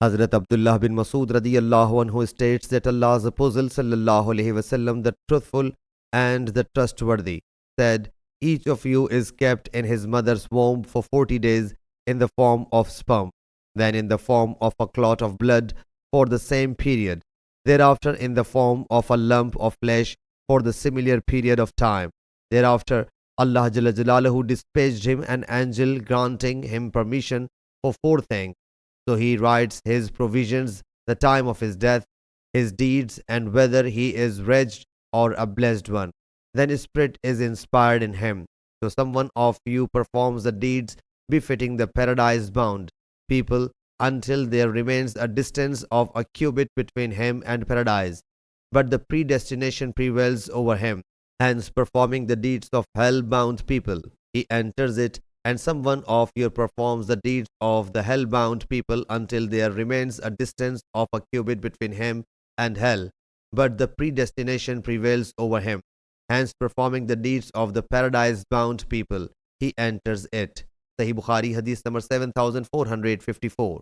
Hazrat Abdullah bin Masud radiyallahu anhu states that Allah's Apostle sallallahu alaihi wasallam, the truthful and the trustworthy, said, "Each of you is kept in his mother's womb for 40 days in the form of sperm, then in the form of a clot of blood for the same period, thereafter in the form of a lump of flesh for the similar period of time. Thereafter, Allah Jalla Jalaluhu dispatched him an angel granting him permission for four things. So he writes his provisions, the time of his death, his deeds, and whether he is wretched or a blessed one. Then spirit is inspired in him. So someone of you performs the deeds befitting the paradise bound people until there remains a distance of a cubit between him and paradise. But the predestination prevails over him, hence performing the deeds of hell bound people. He enters it, and someone of you performs the deeds of the hell bound people until there remains a distance of a cubit between him and hell. But the predestination prevails over him, hence performing the deeds of the paradise bound people. He enters it. Sahih Bukhari Hadith number 7454.